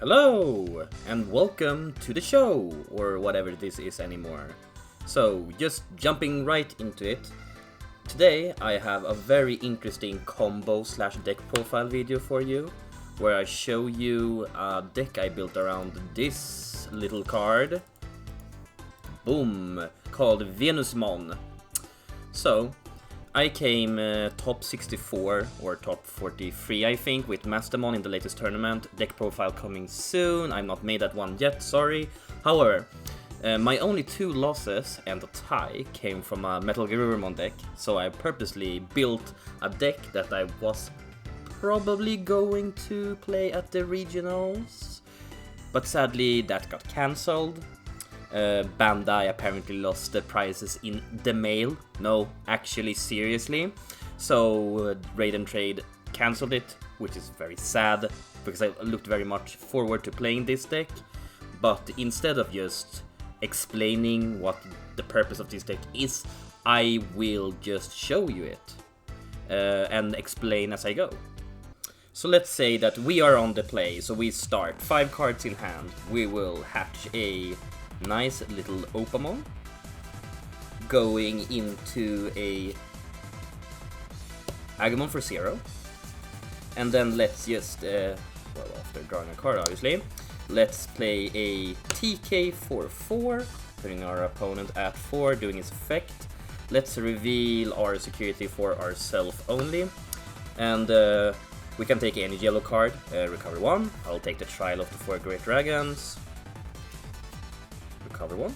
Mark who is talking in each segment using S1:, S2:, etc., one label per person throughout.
S1: Hello, and welcome to the show, or whatever this is anymore. So, just jumping right into it. Today I have a very interesting combo/deck profile video for you, where I show you a deck I built around this little card. Boom! Called Venusmon. So, I came top 64 or top 43 I think with Mastermon in the latest tournament. Deck profile coming soon, I'm not made that one yet, sorry. However, my only 2 losses and a tie came from a Metal Recursion deck, so I purposely built a deck that I was probably going to play at the regionals, but sadly that got cancelled. Bandai apparently lost the prizes in the mail. No, actually, seriously. So Raid and Trade cancelled it, which is very sad, because I looked very much forward to playing this deck. But instead of just explaining what the purpose of this deck is, I will just show you it and explain as I go. So let's say that we are on the play, so we start 5 cards in hand. We will hatch a nice little Opamon, going into a Agumon for 0, and then let's just, well, after drawing a card obviously, let's play a TK for 4, putting our opponent at 4, doing its effect. Let's reveal our security for ourselves only, and we can take any yellow card, recover 1, I'll take the Trial of the 4 Great Dragons, recover 1,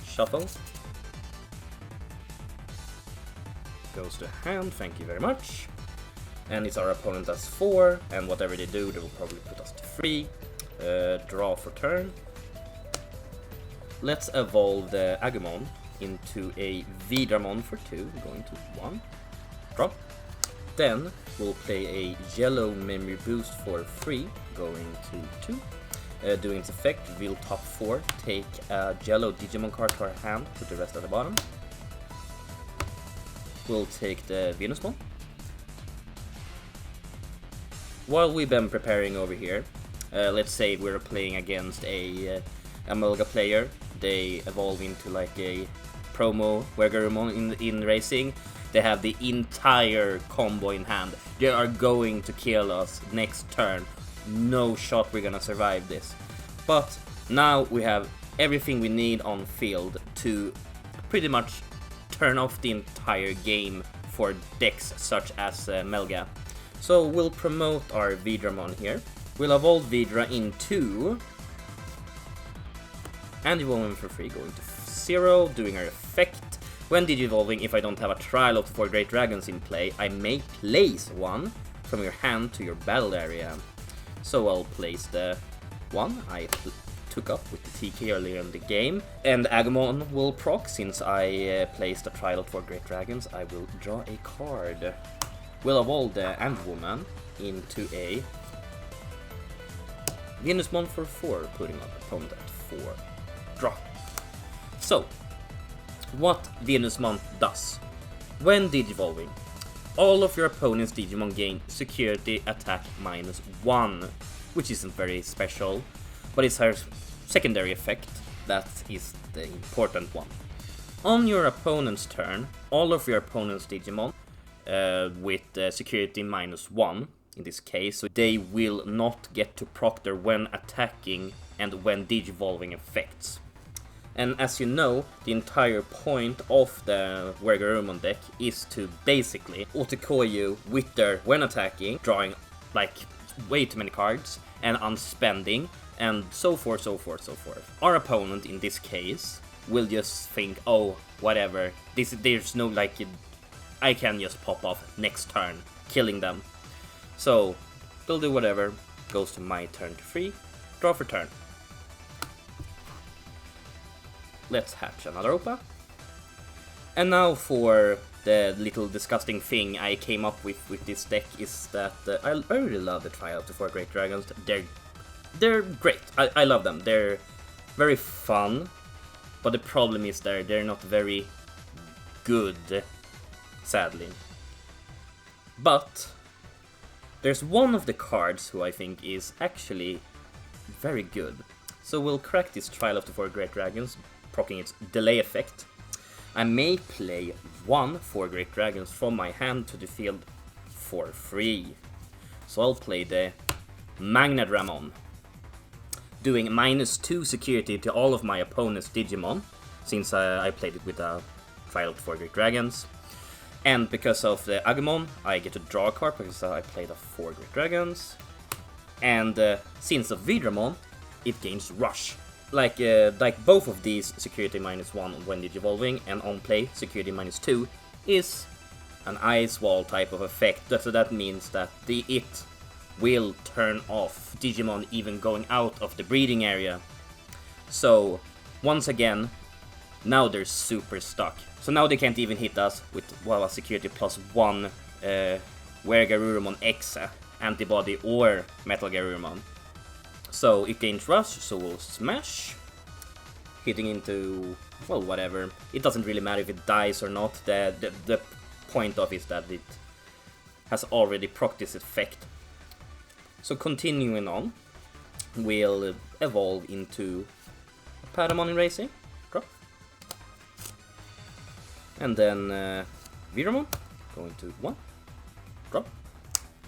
S1: shuffle, goes to hand, thank you very much, and it's our opponent as 4, and whatever they do, they will probably put us to 3, draw for turn. Let's evolve the Agumon into a Venusmon for 2, going to 1, draw. Then we'll play a yellow memory boost for 3, going to 2. Doing its effect, reveal top 4, take a yellow Digimon card to our hand, put the rest at the bottom. We'll take the Venusmon. While we've been preparing over here, let's say we're playing against a Amalga player. They evolve into like a promo Wergarumon in racing. They have the entire combo in hand. They are going to kill us next turn. No shot we're gonna survive this. But now we have everything we need on field to pretty much turn off the entire game for decks such as Melga. So we'll promote our Venusmon here. We'll evolve Vidra into and evolving for 3, going to 0, doing our effect. When Digivolving, if I don't have a Trial of the 4 Great Dragons in play, I may place one from your hand to your battle area. So I'll place the one I took up with the TK earlier in the game, and Agumon will proc. Since I placed a Trial of 4 Great Dragons, I will draw a card. We'll evolve the Ant-Woman into a Venusmon for 4, putting our opponent at 4. Draw. So, what Venusmon does. When Digivolving, all of your opponent's Digimon gain security attack -1, which isn't very special, but it's her secondary effect that is the important one. On your opponent's turn, all of your opponent's Digimon with security -1, in this case, so they will not get to proctor when attacking and when Digivolving effects. And as you know, the entire point of the Wergarumon deck is to basically Otikoyu Wither when attacking, drawing like way too many cards, and unspending, and so forth, so forth, so forth. Our opponent in this case will just think, oh, whatever, there's no like, I can just pop off next turn, killing them. So, they'll do whatever, goes to my turn to 3, draw for turn. Let's hatch another Opa. And now for the little disgusting thing I came up with this deck is that I really love the Trial of the 4 Great Dragons. They're great. I love them. They're very fun, but the problem is they're not very good, sadly. But there's one of the cards who I think is actually very good. So we'll crack this Trial of the Four Great Dragons, proccing its delay effect. I may play 1 4 Great Dragons from my hand to the field for free. So I'll play the Magnadramon, doing -2 security to all of my opponent's Digimon, since I played it with a Trial of the Four Great Dragons. And because of the Agumon, I get to draw a card because I played a 4 Great Dragons. And since of Vidramon, it gains Rush. Like both of these, security -1 when digivolving, and on play, security -2, is an Ice Wall type of effect. So that means that it will turn off Digimon even going out of the breeding area. So, once again, now they're super stuck. So now they can't even hit us with, well, a security +1 Were-Garurumon Exa, Antibody, or Metal Garurumon. So it gains Rush, so we'll smash, hitting into, well, whatever. It doesn't really matter if it dies or not. The point of it is that it has already procced this effect. So continuing on, we'll evolve into Paramon in Racing, drop. And then Vidramon, going to 1, drop.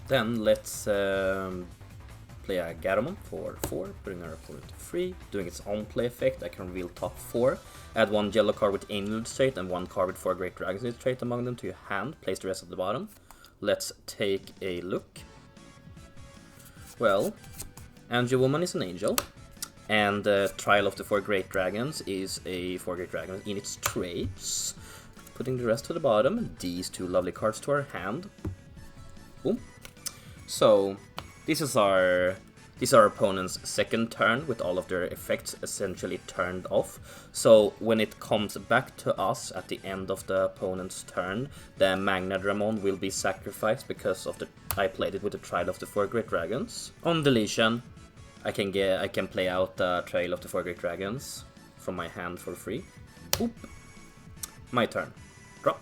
S1: Then let's play a Garamon for 4, putting our opponent to 3, doing its own play effect. I can reveal top 4, add 1 yellow card with Angel trait and 1 card with 4 Great Dragons trait among them to your hand, place the rest at the bottom. Let's take a look. Well, Angel Woman is an angel, and Trial of the Four Great Dragons is a 4 Great Dragons in its traits. Putting the rest to the bottom, these 2 lovely cards to our hand. Boom. So, this is our opponent's second turn with all of their effects essentially turned off. So when it comes back to us at the end of the opponent's turn, the Magnadramon will be sacrificed because of I played it with the Trial of the Four Great Dragons. On deletion, I can play out the Trial of the Four Great Dragons from my hand for free. Boop. My turn. Drop.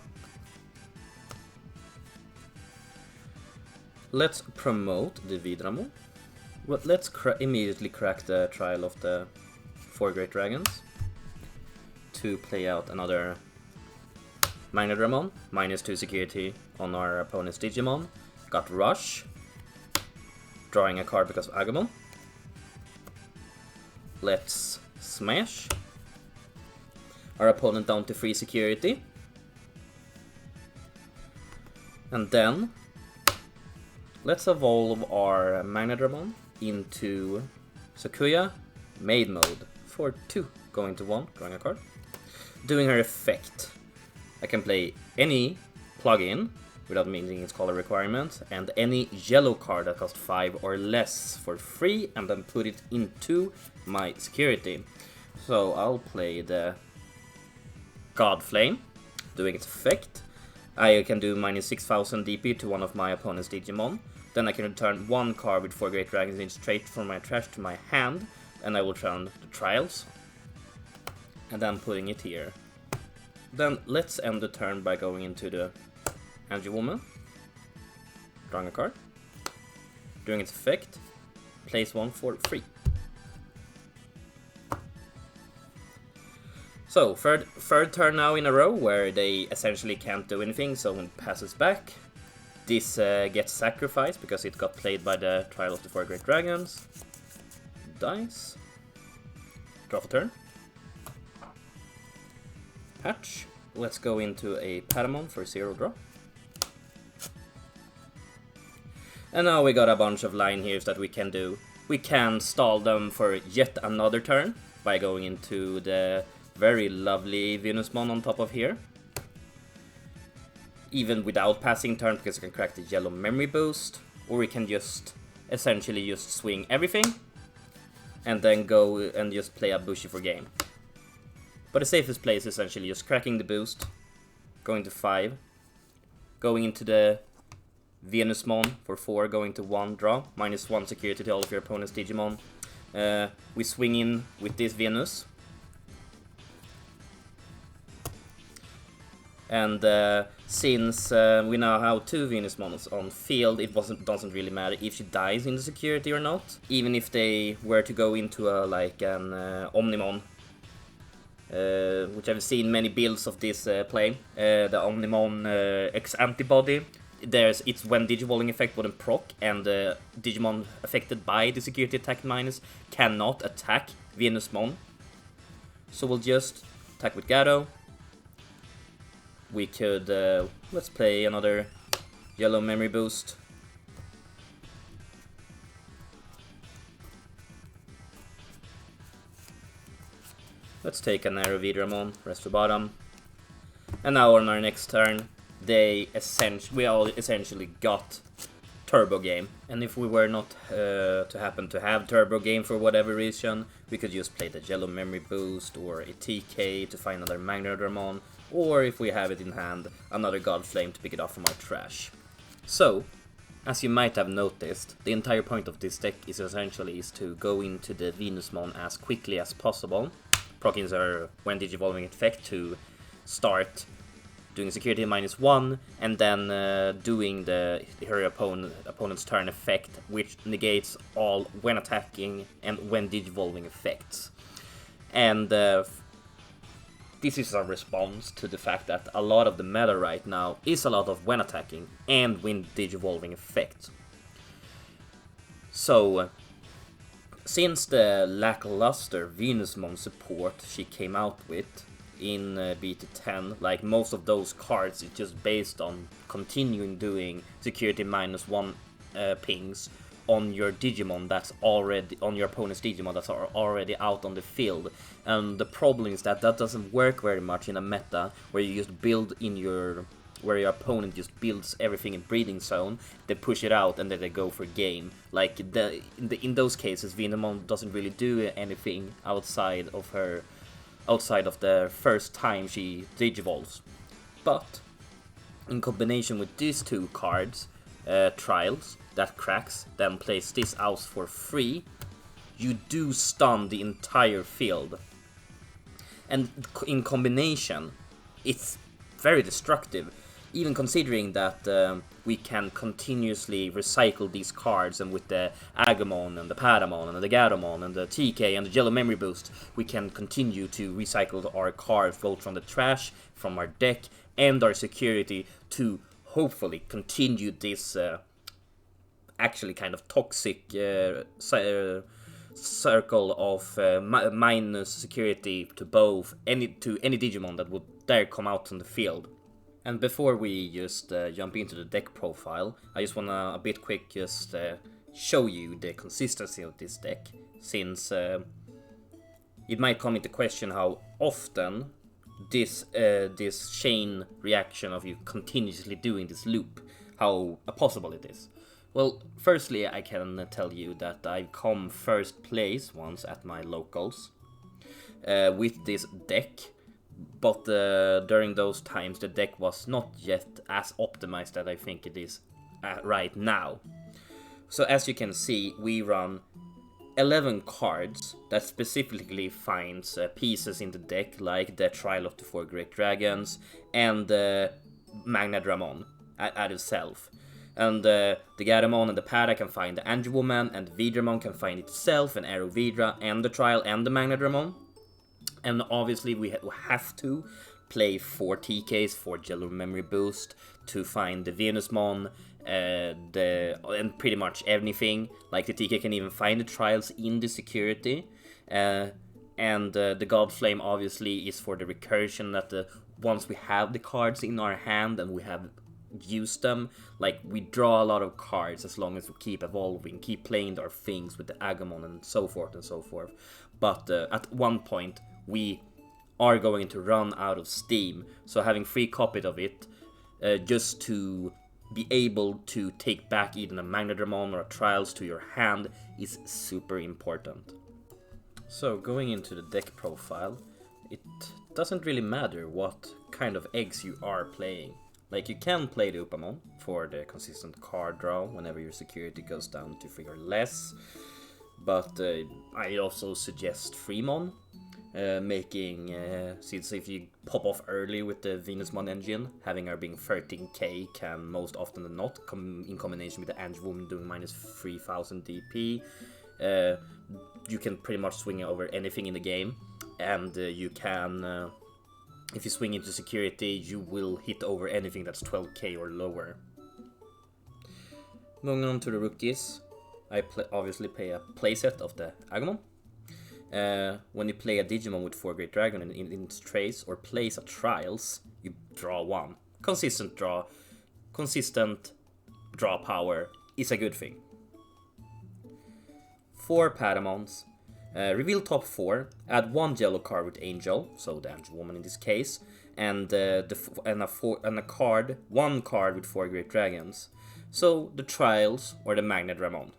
S1: Let's promote the Vidramon. Well, let's immediately crack the Trial of the Four Great Dragons to play out another Magnadramon, -2 security on our opponent's Digimon. Got Rush, drawing a card because of Agumon. Let's smash our opponent down to 3 security. And then let's evolve our Magnadramon into Sakuya Maid Mode for 2, going to 1, drawing a card. Doing her effect, I can play any plugin without meeting its color requirement, and any yellow card that costs 5 or less for free, and then put it into my security. So I'll play the Godflame, doing its effect. I can do -6000 DP to one of my opponent's Digimon. Then I can return 1 card with 4 Great Dragons in straight from my trash to my hand, and I will turn the Trials, and then putting it here. Then let's end the turn by going into the Angel Woman, drawing a card, doing its effect, place 1 for free. So, third turn now in a row where they essentially can't do anything, so when it passes back, this gets sacrificed because it got played by the Trial of the Four Great Dragons. Dice. Draw for turn. Patch. Let's go into a Paramon for 0 draw. And now we got a bunch of line here's that we can do. We can stall them for yet another turn by going into the very lovely Venusmon on top of here. Even without passing turn, because I can crack the yellow memory boost, or we can just essentially just swing everything and then go and just play a Bushi for game. But the safest play is essentially just cracking the boost, going to 5, going into the Venusmon for 4, going to 1 draw, -1 security to all of your opponent's Digimon. We swing in with this Venus. And since we now have 2 Venusmons on field, it doesn't really matter if she dies in the security or not. Even if they were to go into an Omnimon, which I've seen many builds of this play, the Omnimon X Antibody. It's when Digivolving effect wouldn't proc, and the Digimon affected by the security attack minus cannot attack Venusmon. So we'll just attack with Gato. We could, let's play another yellow memory boost. Let's take an Arrow Vidramon, rest for bottom. And now on our next turn, we all essentially got Turbo Game. And if we were not to happen to have Turbo Game for whatever reason, we could just play the yellow memory boost or a TK to find another Magnadramon, or if we have it in hand, another God Flame to pick it off from our trash. So, as you might have noticed, the entire point of this deck is essentially to go into the Venusmon as quickly as possible, proccing her when Digivolving effect to start doing security -1, and then doing her opponent's turn effect, which negates all when attacking and when Digivolving effects. And this is a response to the fact that a lot of the meta right now is a lot of when attacking and when Digivolving effects. So, since the lackluster Venusmon support she came out with in BT10, like most of those cards, it's just based on continuing doing security -1 pings on your Digimon that's already on your opponent's Digimon that's already out on the field. And the problem is that doesn't work very much in a meta where you just build in where your opponent just builds everything in breeding zone, they push it out and then they go for game. Like in those cases, Venusmon doesn't really do anything outside of the first time she digivolves. But in combination with these 2 cards, Trials, that cracks, then plays this out for free, you do stun the entire field. And in combination, it's very destructive, even considering that we can continuously recycle these cards, and with the Agumon and the Paramon and the Gatomon and the TK and the Yellow Memory Boost, we can continue to recycle our cards both from the trash, from our deck, and our security to hopefully continue this actually kind of toxic circle of minus security to any Digimon that would dare come out on the field. And before we just jump into the deck profile, I just wanna a bit quick just show you the consistency of this deck, since it might come into question how often this chain reaction of you continuously doing this loop, how possible it is. Well, firstly, I can tell you that I've come first place once at my locals with this deck, but during those times the deck was not yet as optimized as I think it is right now. So as you can see, we run 11 cards that specifically finds pieces in the deck, like the Trial of the 4 Great Dragons and the Magnadramon at itself. And the Gatomon and the Pada can find the Angelwoman, and the Vidramon can find itself, and Arrow Vidra, and the Trial, and the Magnadramon. And obviously we have to play 4 TKs for Yellow Memory Boost to find the Venusmon, and pretty much anything. Like the TK can even find the Trials in the security. And the God Flame obviously is for the recursion, that once we have the cards in our hand and we have used them, like we draw a lot of cards as long as we keep evolving, keep playing our things with the Agumon and so forth and so forth. But at one point we are going to run out of steam, so having free copies of it just to be able to take back even a Magnadramon or a Trials to your hand is super important. So going into the deck profile, it doesn't really matter what kind of eggs you are playing. Like, you can play the Upamon for the consistent card draw whenever your security goes down to 3 or less, but I also suggest Freemon, making, since if you pop off early with the Venusmon engine, having her being 13k can most often than not, in combination with the Angelwoman doing minus 3000 DP, you can pretty much swing over anything in the game, and you can, if you swing into security, you will hit over anything that's 12k or lower. Moving on to the rookies, I obviously play a playset of the Agumon. When you play a Digimon with 4 Great Dragon in its trace or plays a Trials, you draw 1. Consistent draw power is a good thing. 4 Patamons. Reveal top 4, add 1 yellow card with Angel, so the Angelwoman in this case, and one card with 4 Great Dragons, so the Trials or the Magnet Ramon.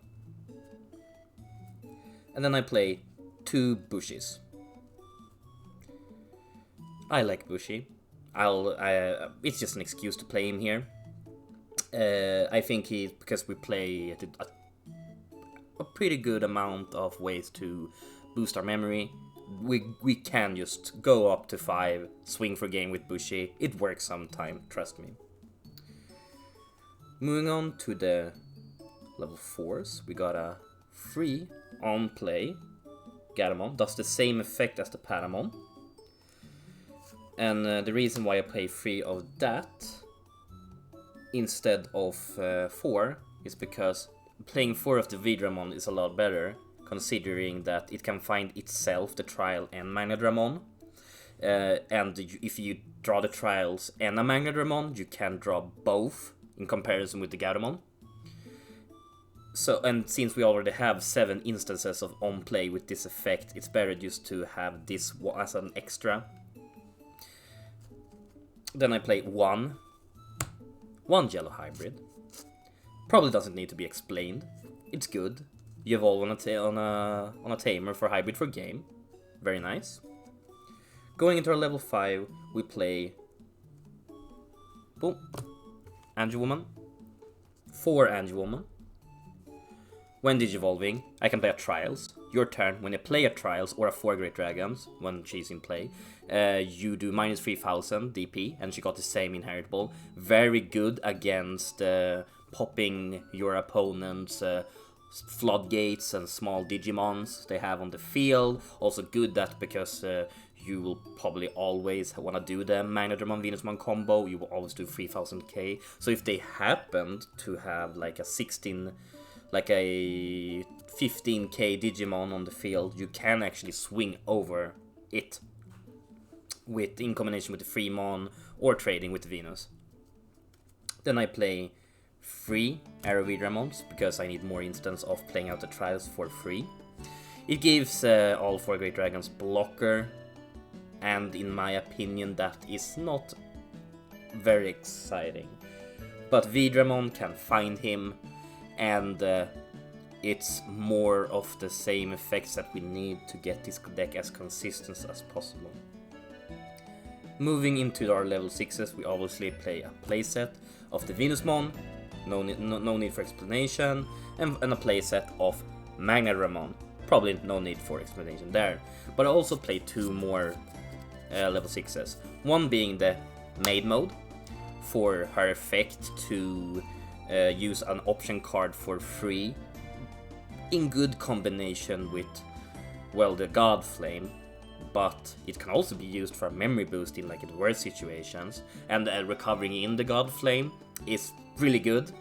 S1: And then I play 2 Bushies. I like Bushi. It's just an excuse to play him here. I think because we play a pretty good amount of ways to boost our memory. We can just go up to 5, swing for game with Bushi. It works sometime, trust me. Moving on to the level 4s, we got a free on play Gatomon. Does the same effect as the Patamon. And the reason why I play 3 of that instead of 4 is because playing 4 of the Vidramon is a lot better, considering that it can find itself, the Trial and Magnadramon. And if you draw the Trials and a Magnadramon, you can draw both in comparison with the Gatomon. So, and since we already have 7 instances of on play with this effect, it's better just to have this as an extra. Then I play one yellow hybrid. Probably doesn't need to be explained. It's good. You evolve on a tamer for hybrid for game. Very nice. Going into our level 5, we play boom, Angelwoman. 4 Angelwoman. When digivolving, I can play a Trials. Your turn, when you play a Trials or a 4 Great Dragons, when she's in play, you do minus 3000 DP, and she got the same inheritable. Very good against popping your opponent's floodgates and small Digimons they have on the field. Also good that because you will probably always want to do the Magnadramon Venusmon combo, you will always do 3000k. So if they happened to have like a 15k Digimon on the field, you can actually swing over it in combination with the Freemon or trading with Venus. Then I play 3 Aerovidramons because I need more instance of playing out the Trials for free. It gives all 4 Great Dragons blocker, and in my opinion that is not very exciting. But Vidramon can find him, and it's more of the same effects that we need to get this deck as consistent as possible. Moving into our level 6s, we obviously play a playset of the Venusmon, no need for explanation, and a playset of Magnadramon, probably no need for explanation there. But I also play 2 more level 6s, one being the Maid mode, for her effect to use an option card for free, in good combination with, well, the God Flame, but it can also be used for a memory boost in like in worse situations, and recovering in the God Flame is really good.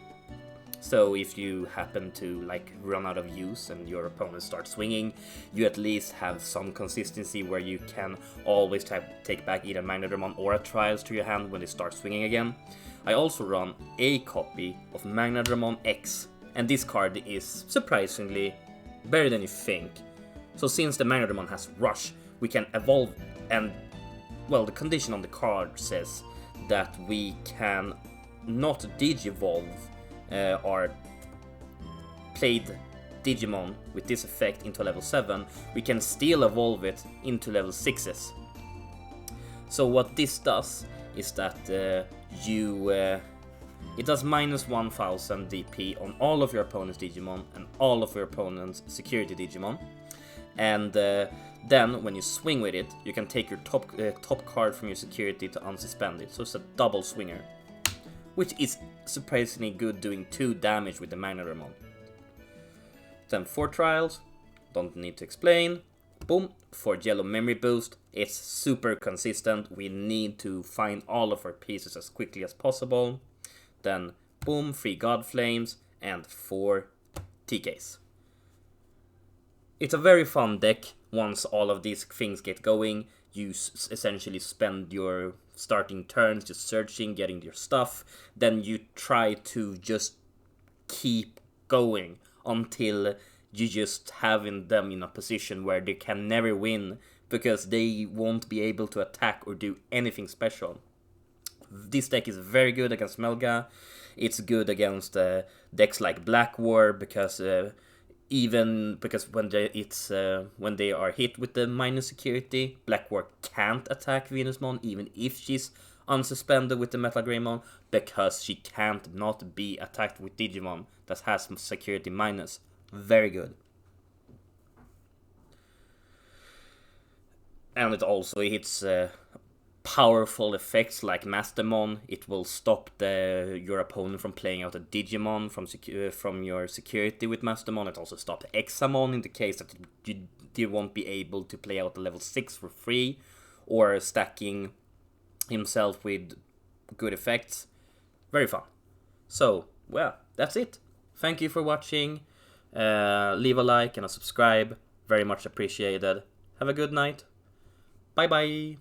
S1: So if you happen to like run out of use and your opponent starts swinging, you at least have some consistency where you can always take back either Magnadramon or a Trials to your hand when they start swinging again. I also run a copy of Magnadramon X, and this card is surprisingly better than you think. So since the Magnadramon has Rush, we can evolve, and well, the condition on the card says that we can not digivolve our played Digimon with this effect into level 7, we can still evolve it into level 6s. So what this does is that it does minus 1000 DP on all of your opponent's Digimon and all of your opponent's security Digimon. And then when you swing with it, you can take your top card from your security to unsuspend it. So it's a double swinger, which is surprisingly good, doing 2 damage with the Magnetramon. Then 4 trials, don't need to explain. Boom, for yellow memory boost, it's super consistent. We need to find all of our pieces as quickly as possible. Then boom, 3 God Flames and 4 TKs. It's a very fun deck. Once all of these things get going, you essentially spend your starting turns just searching, getting your stuff. Then you try to just keep going until you just having them in a position where they can never win, because they won't be able to attack or do anything special. This deck is very good against Melga. It's good against decks like Black War, because when they are hit with the minus security, Black War can't attack Venusmon even if she's unsuspended with the Metal Greymon, because she can't not be attacked with Digimon that has security minus. Very good. And it also hits powerful effects like Mastermon. It will stop your opponent from playing out a Digimon from your security with Mastermon. It also stops Examon in the case that you won't be able to play out a level 6 for free, or stacking himself with good effects. Very fun. So, well, that's it. Thank you for watching. Leave a like and a subscribe. Very much appreciated. Have a good night. Bye bye.